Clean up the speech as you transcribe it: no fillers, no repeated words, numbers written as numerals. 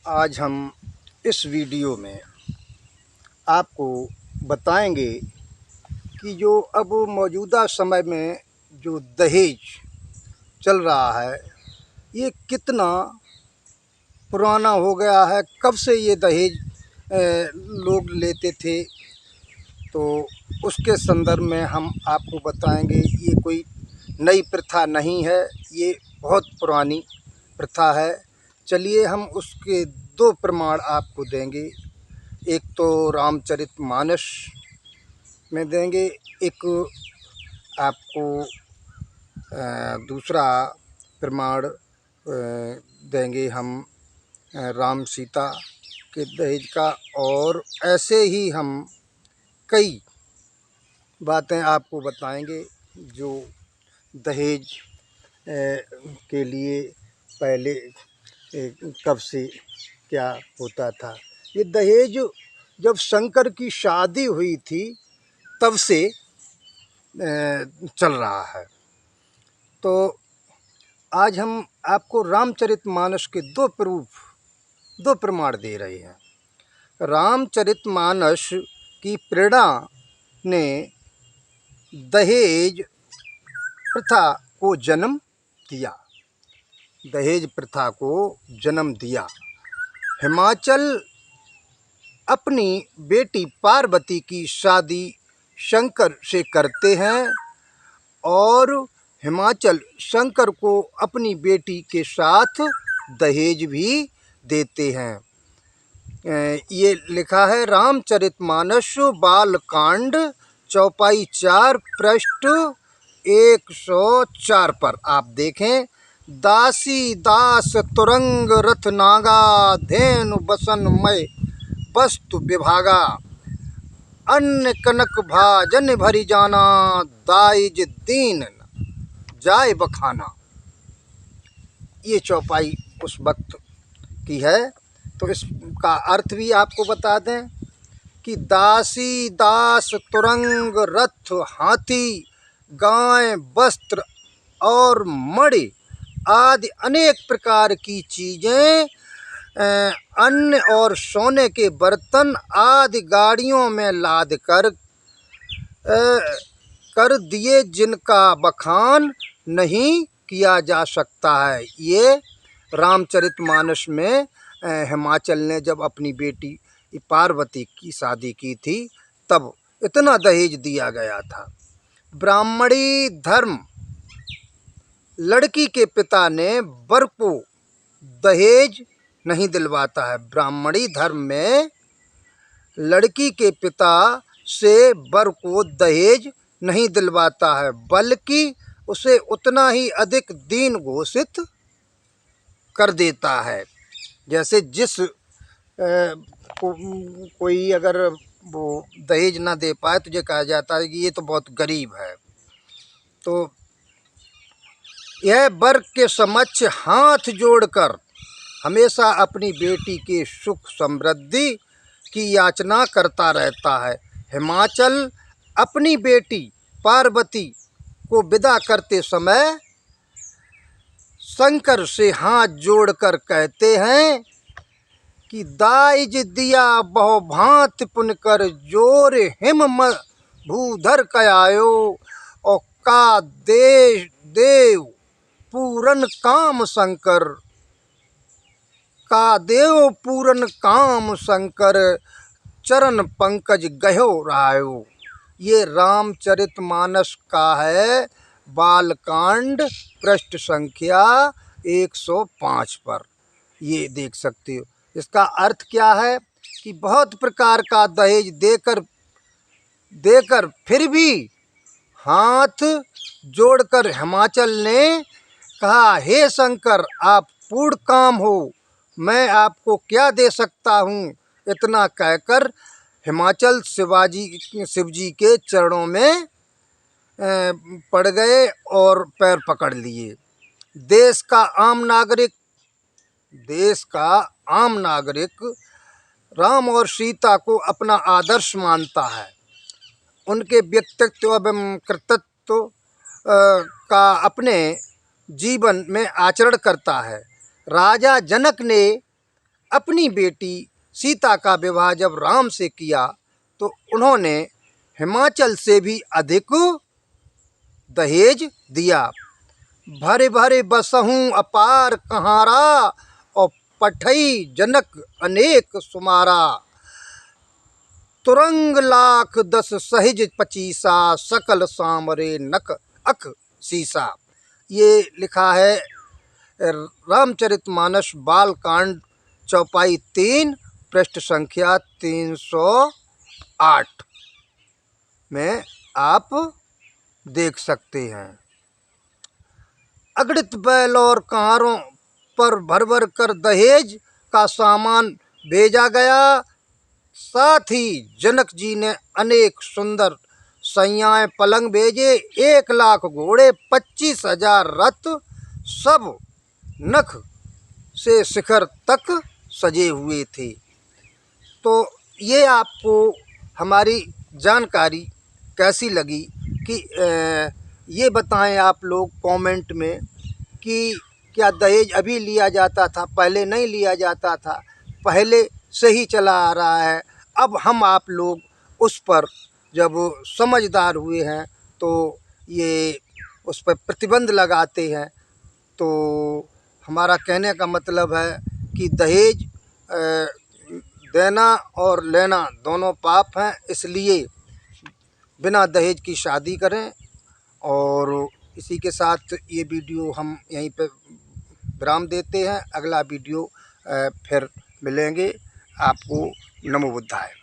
आज हम इस वीडियो में आपको बताएंगे कि जो अब मौजूदा समय में जो दहेज चल रहा है ये कितना पुराना हो गया है। कब से ये दहेज लोग लेते थे, तो उसके संदर्भ में हम आपको बताएंगे। ये कोई नई प्रथा नहीं है, ये बहुत पुरानी प्रथा है। चलिए हम उसके दो प्रमाण आपको देंगे। एक तो रामचरितमानस में देंगे, एक आपको दूसरा प्रमाण देंगे हम राम सीता के दहेज का। और ऐसे ही हम कई बातें आपको बताएंगे जो दहेज के लिए पहले कब से क्या होता था। ये दहेज जब शंकर की शादी हुई थी तब से चल रहा है। तो आज हम आपको रामचरितमानस के दो प्रमाण दे रहे हैं। रामचरितमानस की प्रेरणा ने दहेज प्रथा को जन्म दिया। दहेज प्रथा को जन्म दिया। हिमाचल अपनी बेटी पार्वती की शादी शंकर से करते हैं और हिमाचल शंकर को अपनी बेटी के साथ दहेज भी देते हैं। ये लिखा है रामचरितमानस बालकांड चौपाई 4 पृष्ठ 104 पर आप देखें। दासी दास तुरंग रथ नागा धेनु बसन मय वस्तु विभागा अन्न कनक भाजन भरी जाना दाइज दीन जाय बखाना। ये चौपाई उस वक्त की है। तो इसका अर्थ भी आपको बता दें कि दासी दास तुरंग रथ हाथी गाय वस्त्र और मणि आदि अनेक प्रकार की चीज़ें, अन्न और सोने के बर्तन आदि गाड़ियों में लाद कर दिए, जिनका बखान नहीं किया जा सकता है। ये रामचरितमानस में हिमाचल ने जब अपनी बेटी पार्वती की शादी की थी तब इतना दहेज दिया गया था। ब्राह्मणी धर्म लड़की के पिता ने वर को दहेज नहीं दिलवाता है। ब्राह्मणी धर्म में लड़की के पिता से वर को दहेज नहीं दिलवाता है, बल्कि उसे उतना ही अधिक दीन घोषित कर देता है। जैसे जिस कोई अगर वो दहेज ना दे पाए तो ये कहा जाता है कि ये तो बहुत गरीब है। तो यह वर के समक्ष हाथ जोड़कर हमेशा अपनी बेटी के सुख समृद्धि की याचना करता रहता है। हिमाचल अपनी बेटी पार्वती को विदा करते समय शंकर से हाथ जोड़कर कहते हैं कि दाइज दिया बहु भांति पुन कर जोर हिम भूधर कयायो और का देव पूरन काम शंकर, का देव पूरन काम शंकर चरण पंकज गयो रायो। ये रामचरितमानस का है बालकांड पृष्ठ संख्या 105 पर ये देख सकते हो। इसका अर्थ क्या है कि बहुत प्रकार का दहेज देकर फिर भी हाथ जोड़कर हिमाचल ने कहा, हे शंकर आप पूर्ण काम हो, मैं आपको क्या दे सकता हूँ। इतना कहकर हिमाचल शिवजी के चरणों में पड़ गए और पैर पकड़ लिए। देश का आम नागरिक राम और सीता को अपना आदर्श मानता है। उनके व्यक्तित्व एवं कर्तृत्व का अपने जीवन में आचरण करता है। राजा जनक ने अपनी बेटी सीता का विवाह जब राम से किया तो उन्होंने हिमाचल से भी अधिक दहेज दिया। भरे भरे बसहूँ अपार कहारा और पठई जनक अनेक सुमारा। तुरंग लाख 10 सहिज 25 सकल सामरे नक अख सीसा। ये लिखा है रामचरितमानस बालकांड चौपाई 3 पृष्ठ संख्या 308 में आप देख सकते हैं। अगणित बैल और कारों पर भर भर कर दहेज का सामान भेजा गया। साथ ही जनक जी ने अनेक सुंदर सैयाएं पलंग भेजे। 1 लाख घोड़े, 25,000 रथ, सब नख से शिखर तक सजे हुए थे। तो ये आपको हमारी जानकारी कैसी लगी कि ये बताएं आप लोग कमेंट में कि क्या दहेज अभी लिया जाता था, पहले नहीं लिया जाता था, पहले से ही चला आ रहा है। अब हम आप लोग उस पर जब समझदार हुए हैं तो ये उस पर प्रतिबंध लगाते हैं। तो हमारा कहने का मतलब है कि दहेज देना और लेना दोनों पाप हैं, इसलिए बिना दहेज की शादी करें। और इसी के साथ ये वीडियो हम यहीं पे विराम देते हैं। अगला वीडियो फिर मिलेंगे। आपको नमो बुद्धाय।